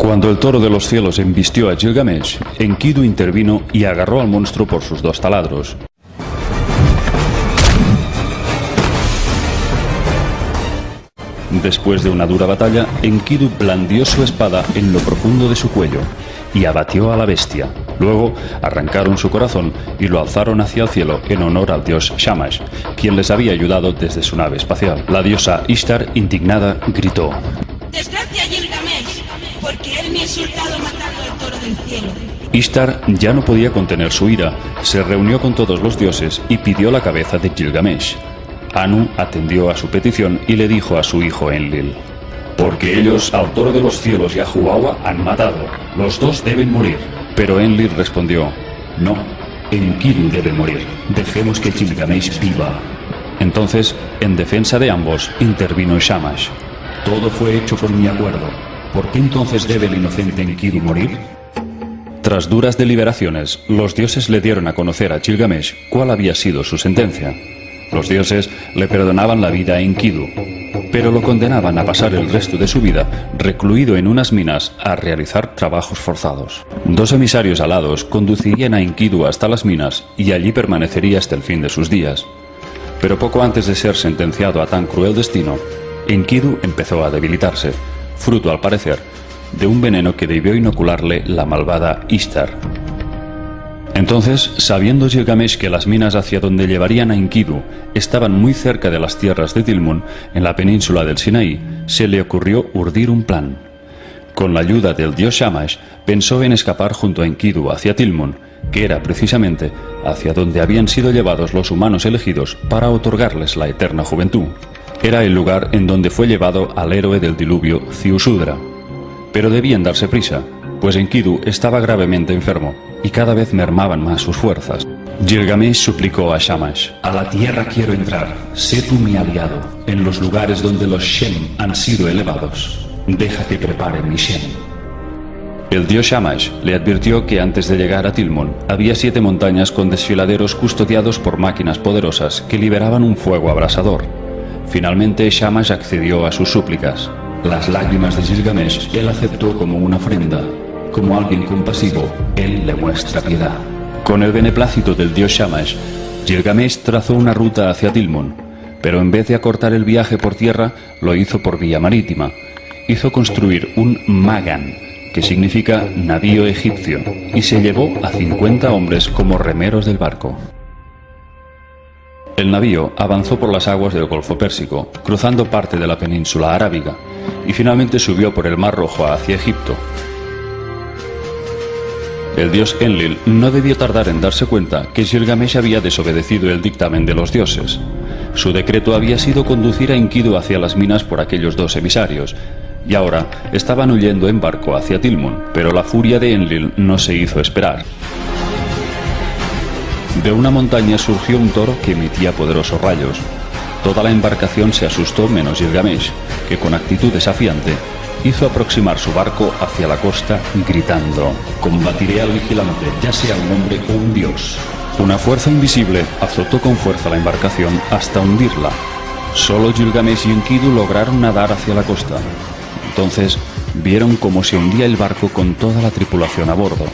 Cuando el toro de los cielos embistió a Gilgamesh, Enkidu intervino y agarró al monstruo por sus dos taladros. Después de una dura batalla, Enkidu blandió su espada en lo profundo de su cuello y abatió a la bestia. Luego arrancaron su corazón y lo alzaron hacia el cielo en honor al dios Shamash, quien les había ayudado desde su nave espacial. La diosa Ishtar, indignada, gritó: ¡Desgracia a Gilgamesh! Porque él me ha insultado matando al toro del cielo. Ishtar ya no podía contener su ira, se reunió con todos los dioses y pidió la cabeza de Gilgamesh. Anu atendió a su petición y le dijo a su hijo Enlil: porque ellos al toro de los cielos y a Huawa han matado. Los dos deben morir. Pero Enlil respondió: no, Enkidu debe morir. Dejemos que Gilgamesh viva. Entonces, en defensa de ambos, intervino Shamash. Todo fue hecho con mi acuerdo. ¿Por qué entonces debe el inocente Enkidu morir? Tras duras deliberaciones, los dioses le dieron a conocer a Gilgamesh cuál había sido su sentencia. Los dioses le perdonaban la vida a Enkidu, pero lo condenaban a pasar el resto de su vida recluido en unas minas a realizar trabajos forzados. Dos emisarios alados conducirían a Enkidu hasta las minas y allí permanecería hasta el fin de sus días. Pero poco antes de ser sentenciado a tan cruel destino, Enkidu empezó a debilitarse, fruto al parecer de un veneno que debió inocularle la malvada Ishtar. Entonces, sabiendo Gilgamesh que las minas hacia donde llevarían a Enkidu estaban muy cerca de las tierras de Dilmun, en la península del Sinaí, se le ocurrió urdir un plan. Con la ayuda del dios Shamash, pensó en escapar junto a Enkidu hacia Dilmun, que era precisamente hacia donde habían sido llevados los humanos elegidos para otorgarles la eterna juventud. Era el lugar en donde fue llevado al héroe del diluvio, Ziusudra. Pero debían darse prisa, pues Enkidu estaba gravemente enfermo y cada vez mermaban más sus fuerzas. Gilgamesh suplicó a Shamash: a la tierra quiero entrar, sé tú mi aliado, en los lugares donde los Shem han sido elevados. Deja que prepare mi Shem. El dios Shamash le advirtió que antes de llegar a Dilmun había 7 montañas con desfiladeros custodiados por máquinas poderosas que liberaban un fuego abrasador. Finalmente Shamash accedió a sus súplicas. Las lágrimas de Gilgamesh él aceptó como una ofrenda. Como alguien compasivo, él le muestra piedad. Con el beneplácito del dios Shamash, Gilgamesh trazó una ruta hacia Dilmun, pero en vez de acortar el viaje por tierra, lo hizo por vía marítima. Hizo construir un Magan, que significa navío egipcio, y se llevó a 50 hombres como remeros del barco. El navío avanzó por las aguas del Golfo Pérsico, cruzando parte de la península arábiga, y finalmente subió por el Mar Rojo hacia Egipto. El dios Enlil no debió tardar en darse cuenta que Gilgamesh había desobedecido el dictamen de los dioses. Su decreto había sido conducir a Enkidu hacia las minas por aquellos 2 emisarios, y ahora estaban huyendo en barco hacia Dilmun, pero la furia de Enlil no se hizo esperar. De una montaña surgió un toro que emitía poderosos rayos. Toda la embarcación se asustó menos Gilgamesh, que con actitud desafiante hizo aproximar su barco hacia la costa gritando: combatiré al vigilante, ya sea un hombre o un dios. Una fuerza invisible azotó con fuerza la embarcación hasta hundirla. Solo Gilgamesh y Enkidu lograron nadar hacia la costa. Entonces vieron cómo se hundía el barco con toda la tripulación a bordo.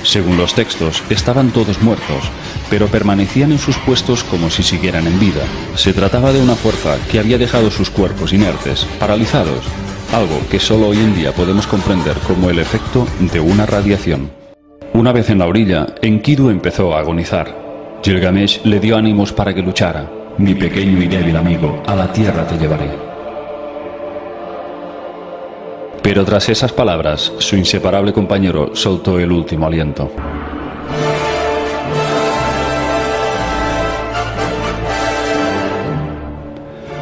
Según los textos, estaban todos muertos, pero permanecían en sus puestos como si siguieran en vida. Se trataba de una fuerza que había dejado sus cuerpos inertes, paralizados, algo que solo hoy en día podemos comprender como el efecto de una radiación. Una vez en la orilla, Enkidu empezó a agonizar. Gilgamesh le dio ánimos para que luchara. Mi pequeño y débil amigo, a la tierra te llevaré. Pero tras esas palabras, su inseparable compañero soltó el último aliento.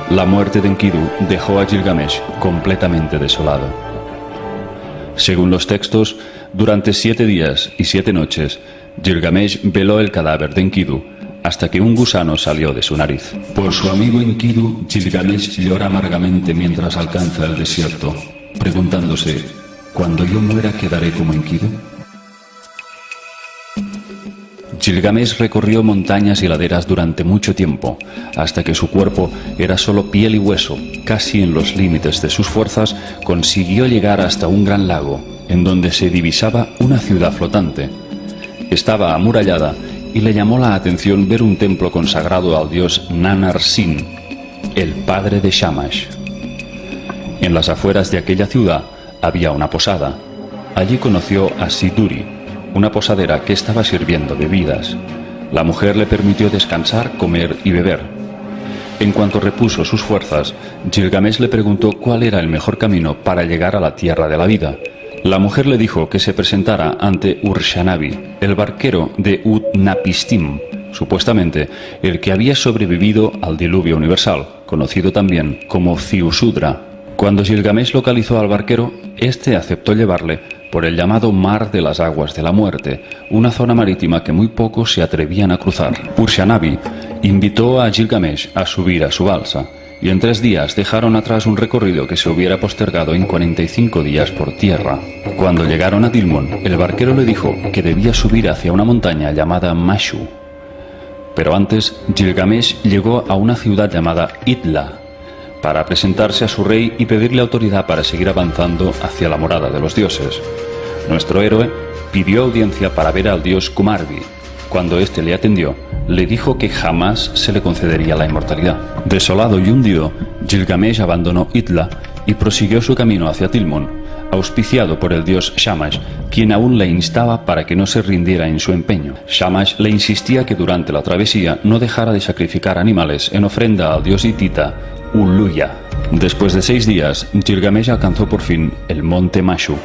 La muerte de Enkidu dejó a Gilgamesh completamente desolado. Según los textos, durante 7 días y 7 noches, Gilgamesh veló el cadáver de Enkidu hasta que un gusano salió de su nariz. Por su amigo Enkidu, Gilgamesh llora amargamente mientras alcanza el desierto, preguntándose: ¿cuando yo muera quedaré como Enkidu? Gilgamesh recorrió montañas y laderas durante mucho tiempo, hasta que su cuerpo era solo piel y hueso. Casi en los límites de sus fuerzas, consiguió llegar hasta un gran lago, en donde se divisaba una ciudad flotante. Estaba amurallada y le llamó la atención ver un templo consagrado al dios Nannar-Sin, el padre de Shamash. En las afueras de aquella ciudad había una posada. Allí conoció a Siduri, una posadera que estaba sirviendo bebidas. La mujer le permitió descansar, comer y beber. En cuanto repuso sus fuerzas, Gilgamesh le preguntó cuál era el mejor camino para llegar a la tierra de la vida. La mujer le dijo que se presentara ante Urshanabi, el barquero de Utnapishtim, supuestamente el que había sobrevivido al diluvio universal, conocido también como Ziusudra. Cuando Gilgamesh localizó al barquero, este aceptó llevarle por el llamado Mar de las Aguas de la Muerte, una zona marítima que muy pocos se atrevían a cruzar. Urshanabi invitó a Gilgamesh a subir a su balsa, y en 3 días dejaron atrás un recorrido que se hubiera postergado en 45 días por tierra. Cuando llegaron a Dilmun, el barquero le dijo que debía subir hacia una montaña llamada Mashu. Pero antes, Gilgamesh llegó a una ciudad llamada Itla, para presentarse a su rey y pedirle autoridad para seguir avanzando hacia la morada de los dioses. Nuestro héroe pidió audiencia para ver al dios Kumarbi. Cuando éste le atendió, le dijo que jamás se le concedería la inmortalidad. Desolado y hundido, Gilgamesh abandonó Itla y prosiguió su camino hacia Tilmun, auspiciado por el dios Shamash, quien aún le instaba para que no se rindiera en su empeño. Shamash le insistía que durante la travesía no dejara de sacrificar animales en ofrenda al dios hitita Uluya. Después de 6 días, Gilgamesh alcanzó por fin el monte Mashu.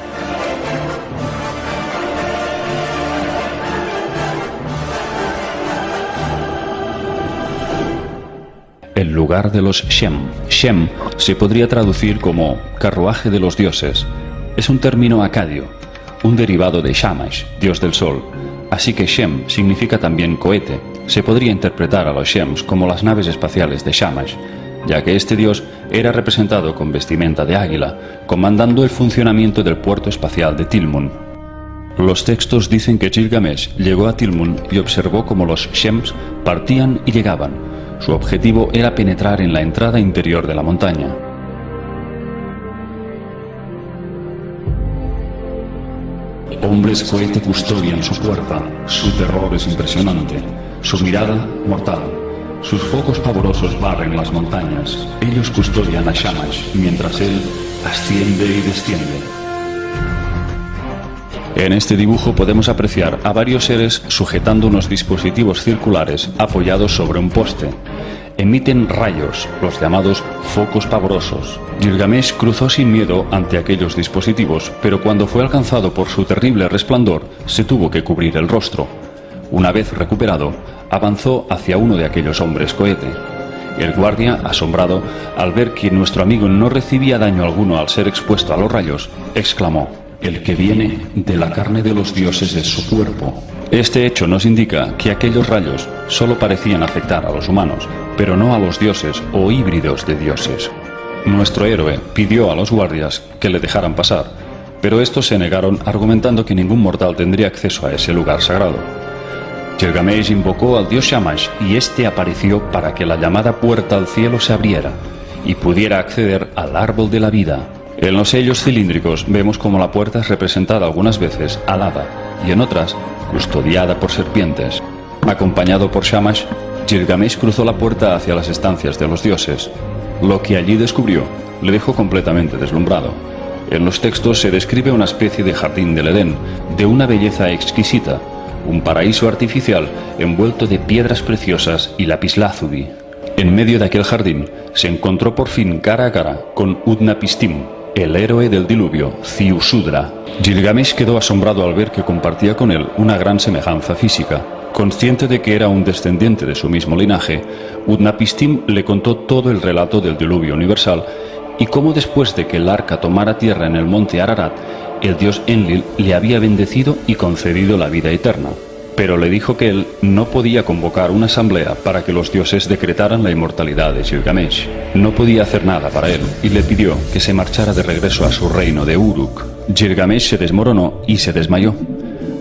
El lugar de los Shem. Shem se podría traducir como carruaje de los dioses. Es un término acadio, un derivado de Shamash, dios del sol. Así que Shem significa también cohete. Se podría interpretar a los Shems como las naves espaciales de Shamash, ya que este dios era representado con vestimenta de águila, comandando el funcionamiento del puerto espacial de Tilmun. Los textos dicen que Gilgamesh llegó a Tilmun y observó cómo los Shems partían y llegaban. Su objetivo era penetrar en la entrada interior de la montaña. Hombres cohete custodian su puerta, su terror es impresionante, su mirada mortal. Sus focos pavorosos barren las montañas. Ellos custodian a Shamash, mientras él asciende y desciende. En este dibujo podemos apreciar a varios seres sujetando unos dispositivos circulares apoyados sobre un poste. Emiten rayos, los llamados focos pavorosos. Gilgamesh cruzó sin miedo ante aquellos dispositivos, pero cuando fue alcanzado por su terrible resplandor, se tuvo que cubrir el rostro. Una vez recuperado, avanzó hacia uno de aquellos hombres cohete. El guardia, asombrado, al ver que nuestro amigo no recibía daño alguno al ser expuesto a los rayos, exclamó: El que viene de la carne de los dioses es su cuerpo. Este hecho nos indica que aquellos rayos solo parecían afectar a los humanos, pero no a los dioses o híbridos de dioses. Nuestro héroe pidió a los guardias que le dejaran pasar, pero estos se negaron argumentando que ningún mortal tendría acceso a ese lugar sagrado. Gilgamesh invocó al dios Shamash y este apareció para que la llamada puerta al cielo se abriera y pudiera acceder al árbol de la vida. En los sellos cilíndricos vemos como la puerta es representada algunas veces alada y en otras custodiada por serpientes. Acompañado por Shamash, Gilgamesh cruzó la puerta hacia las estancias de los dioses. Lo que allí descubrió le dejó completamente deslumbrado. En los textos se describe una especie de jardín del Edén, de una belleza exquisita, un paraíso artificial envuelto de piedras preciosas y lapislázuli. En medio de aquel jardín se encontró por fin cara a cara con Utnapishtim, el héroe del diluvio, Ziusudra. Gilgamesh quedó asombrado al ver que compartía con él una gran semejanza física. Consciente de que era un descendiente de su mismo linaje, Utnapishtim le contó todo el relato del diluvio universal y cómo después de que el arca tomara tierra en el monte Ararat, el dios Enlil le había bendecido y concedido la vida eterna. Pero le dijo que él no podía convocar una asamblea para que los dioses decretaran la inmortalidad de Gilgamesh. No podía hacer nada para él y le pidió que se marchara de regreso a su reino de Uruk. Gilgamesh se desmoronó y se desmayó.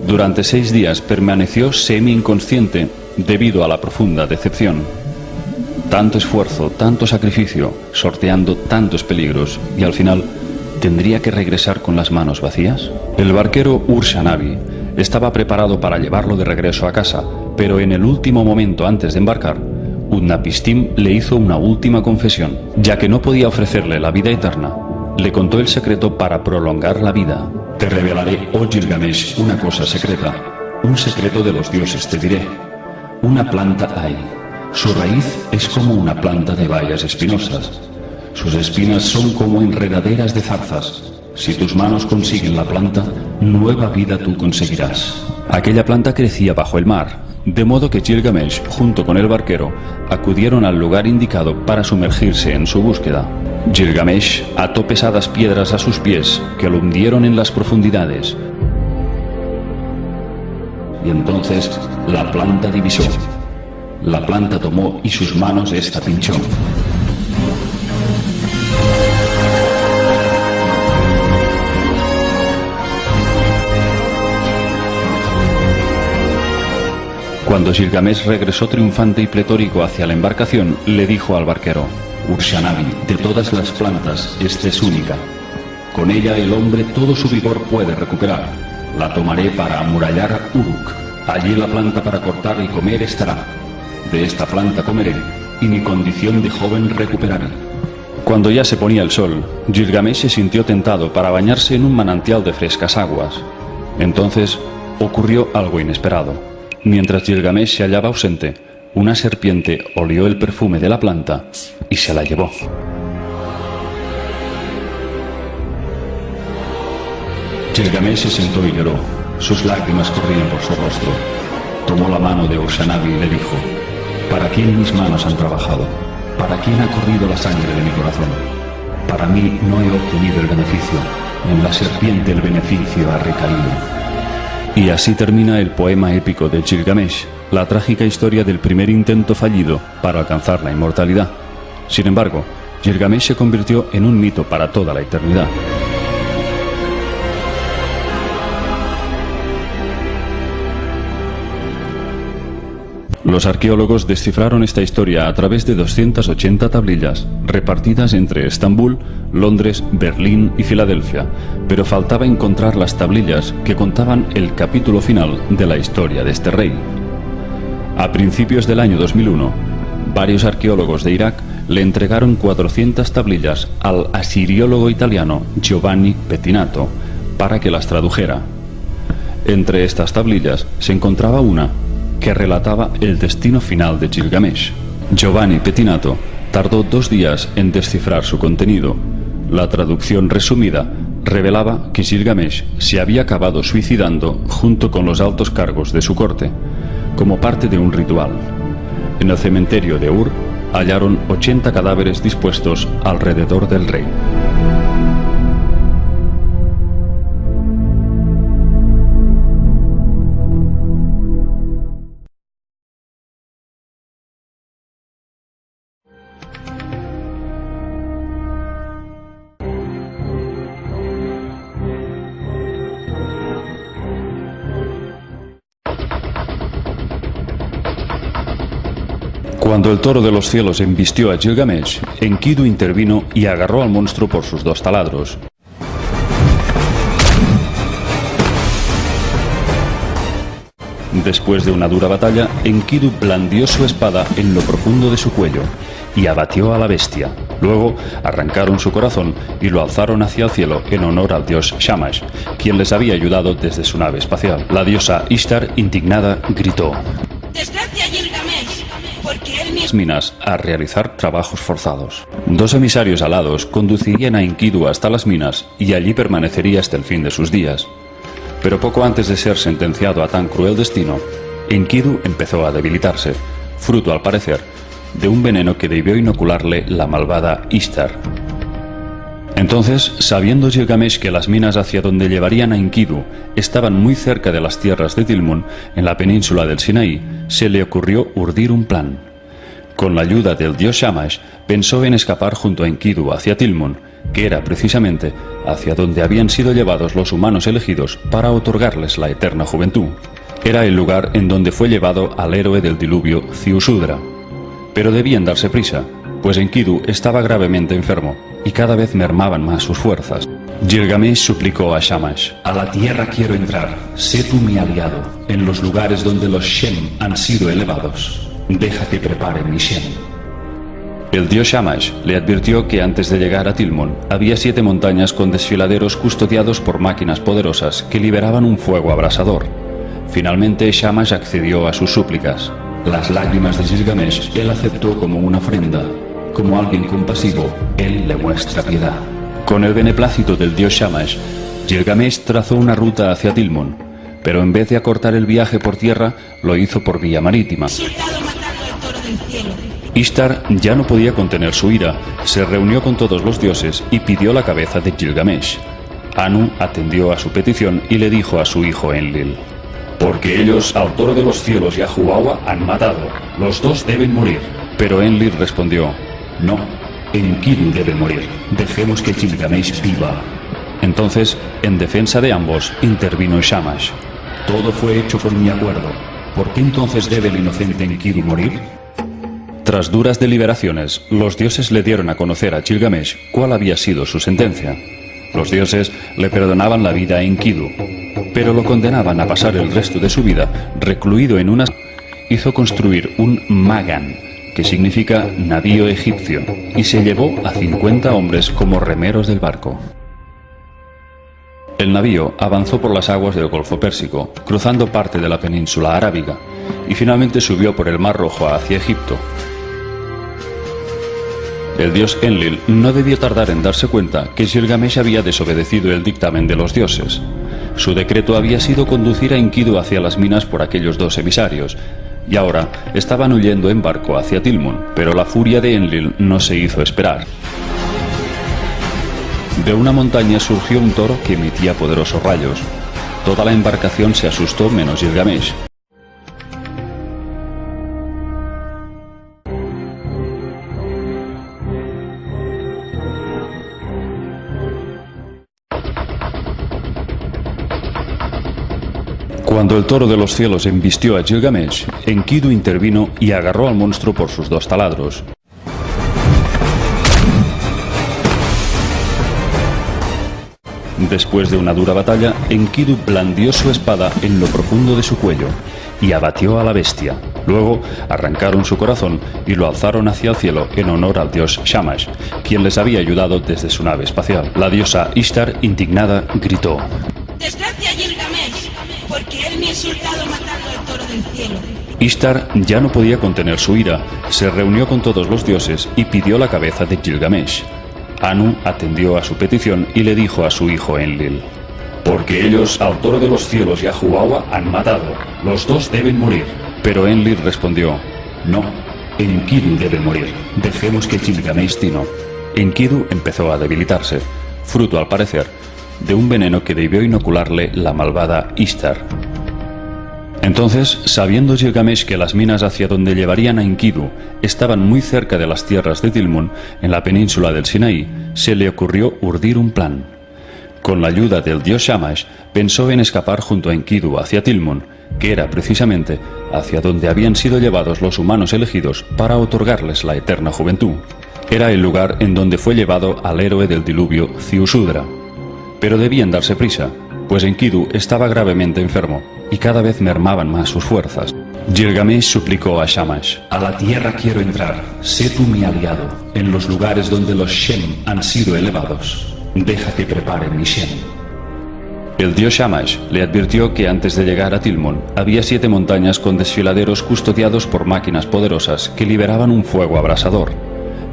Durante 6 días permaneció semi-inconsciente debido a la profunda decepción. Tanto esfuerzo, tanto sacrificio, sorteando tantos peligros y al final ¿Tendría que regresar con las manos vacías? El barquero Ur-Shanabi estaba preparado para llevarlo de regreso a casa, pero en el último momento antes de embarcar, Utnapishtim le hizo una última confesión. Ya que no podía ofrecerle la vida eterna, le contó el secreto para prolongar la vida. Te revelaré, oh Gilgamesh, una cosa secreta. Un secreto de los dioses te diré. Una planta hay. Su raíz es como una planta de bayas espinosas. Sus espinas son como enredaderas de zarzas. Si tus manos consiguen la planta, nueva vida tú conseguirás. Aquella planta crecía bajo el mar, de modo que Gilgamesh, junto con el barquero, acudieron al lugar indicado para sumergirse en su búsqueda. Gilgamesh ató pesadas piedras a sus pies, que lo hundieron en las profundidades. Y entonces la planta divisó. La planta tomó y sus manos esta pinchó. Cuando Gilgamesh regresó triunfante y pletórico hacia la embarcación, le dijo al barquero: Ur-Shanabi, de todas las plantas, esta es única. Con ella el hombre todo su vigor puede recuperar. La tomaré para amurallar Uruk. Allí la planta para cortar y comer estará. De esta planta comeré, y mi condición de joven recuperaré. Cuando ya se ponía el sol, Gilgamesh se sintió tentado para bañarse en un manantial de frescas aguas. Entonces ocurrió algo inesperado. Mientras Gilgamesh se hallaba ausente, una serpiente olió el perfume de la planta y se la llevó. Gilgamesh se sentó y lloró. Sus lágrimas corrían por su rostro. Tomó la mano de Ur-Shanabi y le dijo: ¿Para quién mis manos han trabajado? ¿Para quién ha corrido la sangre de mi corazón? Para mí no he obtenido el beneficio. En la serpiente el beneficio ha recaído. Y así termina el poema épico de Gilgamesh, la trágica historia del primer intento fallido para alcanzar la inmortalidad. Sin embargo, Gilgamesh se convirtió en un mito para toda la eternidad. Los arqueólogos descifraron esta historia a través de 280 tablillas, repartidas entre Estambul, Londres, Berlín y Filadelfia, pero faltaba encontrar las tablillas que contaban el capítulo final de la historia de este rey. A principios del año 2001, varios arqueólogos de Irak le entregaron 400 tablillas al asiriólogo italiano Giovanni Pettinato para que las tradujera. Entre estas tablillas se encontraba una que relataba el destino final de Gilgamesh. Giovanni Pettinato tardó 2 días en descifrar su contenido. La traducción resumida revelaba que Gilgamesh se había acabado suicidando junto con los altos cargos de su corte, como parte de un ritual. En el cementerio de Ur hallaron 80 cadáveres dispuestos alrededor del rey. Cuando el toro de los cielos embistió a Gilgamesh, Enkidu intervino y agarró al monstruo por sus 2 taladros. Después de una dura batalla, Enkidu blandió su espada en lo profundo de su cuello y abatió a la bestia. Luego arrancaron su corazón y lo alzaron hacia el cielo en honor al dios Shamash, quien les había ayudado desde su nave espacial. La diosa Ishtar, indignada, gritó: ¡Desgracia, Gilgamesh! Porque él mismo... minas a realizar trabajos forzados. 2 emisarios alados conducirían a Enkidu hasta las minas y allí permanecería hasta el fin de sus días. Pero poco antes de ser sentenciado a tan cruel destino, Enkidu empezó a debilitarse, fruto al parecer de un veneno que debió inocularle la malvada Ishtar. Entonces, sabiendo Gilgamesh que las minas hacia donde llevarían a Enkidu estaban muy cerca de las tierras de Tilmun, en la península del Sinaí, se le ocurrió urdir un plan. Con la ayuda del dios Shamash, pensó en escapar junto a Enkidu hacia Tilmun, que era precisamente hacia donde habían sido llevados los humanos elegidos para otorgarles la eterna juventud. Era el lugar en donde fue llevado al héroe del diluvio, Ziusudra. Pero debían darse prisa, pues Enkidu estaba gravemente enfermo y cada vez mermaban más sus fuerzas. Gilgamesh suplicó a Shamash: A la tierra quiero entrar, sé tú mi aliado, en los lugares donde los Shem han sido elevados. Deja que prepare mi Shem. El dios Shamash le advirtió que antes de llegar a Tilmon había 7 montañas con desfiladeros custodiados por máquinas poderosas que liberaban un fuego abrasador. Finalmente Shamash accedió a sus súplicas. Las lágrimas de Gilgamesh él aceptó como una ofrenda. Como alguien compasivo, él le muestra piedad. Con el beneplácito del dios Shamash, Gilgamesh trazó una ruta hacia Tilmon, pero en vez de acortar el viaje por tierra, lo hizo por vía marítima. Resultado matando al toro del cielo. Ishtar ya no podía contener su ira, se reunió con todos los dioses y pidió la cabeza de Gilgamesh. Anu atendió a su petición y le dijo a su hijo Enlil: Porque ellos al toro de los cielos y a Huawa han matado. Los dos deben morir. Pero Enlil respondió: No, Enkidu debe morir. Dejemos que Gilgamesh viva. Entonces, en defensa de ambos, intervino Shamash. Todo fue hecho con mi acuerdo. ¿Por qué entonces debe el inocente Enkidu morir? Tras duras deliberaciones, los dioses le dieron a conocer a Gilgamesh cuál había sido su sentencia. Los dioses le perdonaban la vida a Enkidu, pero lo condenaban a pasar el resto de su vida recluido en una... Hizo construir un Magan, que significa navío egipcio, y se llevó a 50 hombres como remeros del barco. El navío avanzó por las aguas del Golfo Pérsico, cruzando parte de la península arábiga, y finalmente subió por el Mar Rojo hacia Egipto. El dios Enlil no debió tardar en darse cuenta que Gilgamesh había desobedecido el dictamen de los dioses. Su decreto había sido conducir a Enkidu hacia las minas por aquellos 2 emisarios, y ahora estaban huyendo en barco hacia Tilmon, pero la furia de Enlil no se hizo esperar. De una montaña surgió un toro que emitía poderosos rayos. Toda la embarcación se asustó menos Gilgamesh. Cuando el toro de los cielos embistió a Gilgamesh, Enkidu intervino y agarró al monstruo por sus 2 taladros. Después de una dura batalla, Enkidu blandió su espada en lo profundo de su cuello y abatió a la bestia. Luego arrancaron su corazón y lo alzaron hacia el cielo en honor al dios Shamash, quien les había ayudado desde su nave espacial. La diosa Ishtar, indignada, gritó: Desgracia a Gilgamesh, porque él me ha insultado matando al toro del cielo. Ishtar ya no podía contener su ira, se reunió con todos los dioses y pidió la cabeza de Gilgamesh. Anu atendió a su petición y le dijo a su hijo Enlil: Porque ellos al toro de los cielos y a Huawa han matado. Los dos deben morir. Pero Enlil respondió: No, Enkidu debe morir. Dejemos que Gilgamesh tino. Enkidu empezó a debilitarse, fruto al parecer de un veneno que debió inocularle la malvada Ishtar. Entonces, sabiendo Gilgamesh que las minas hacia donde llevarían a Enkidu estaban muy cerca de las tierras de Tilmon, en la península del Sinaí, se le ocurrió urdir un plan. Con la ayuda del dios Shamash, pensó en escapar junto a Enkidu hacia Tilmon, que era precisamente hacia donde habían sido llevados los humanos elegidos para otorgarles la eterna juventud. Era el lugar en donde fue llevado al héroe del diluvio, Ziusudra. Pero debían darse prisa, pues Enkidu estaba gravemente enfermo y cada vez mermaban más sus fuerzas. Gilgamesh suplicó a Shamash: A la tierra quiero entrar, sé tú mi aliado, en los lugares donde los Shem han sido elevados. Deja que prepare mi Shem. El dios Shamash le advirtió que antes de llegar a Tilmon había 7 montañas con desfiladeros custodiados por máquinas poderosas que liberaban un fuego abrasador.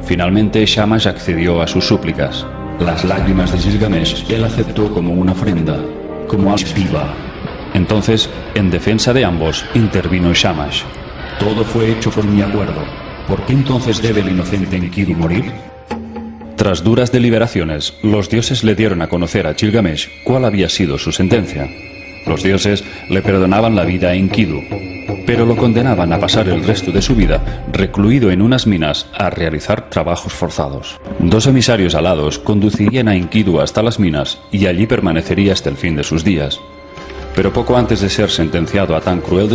Finalmente Shamash accedió a sus súplicas. Las lágrimas de Gilgamesh él aceptó como una ofrenda, como alguien viva. Entonces, en defensa de ambos, intervino Shamash. Todo fue hecho con mi acuerdo. ¿Por qué entonces debe el inocente Enkidu morir? Tras duras deliberaciones, los dioses le dieron a conocer a Gilgamesh cuál había sido su sentencia. Los dioses le perdonaban la vida a Enkidu, pero lo condenaban a pasar el resto de su vida recluido en unas minas a realizar trabajos forzados. 2 emisarios alados conducirían a Enkidu hasta las minas y allí permanecería hasta el fin de sus días. Pero poco antes de ser sentenciado a tan cruel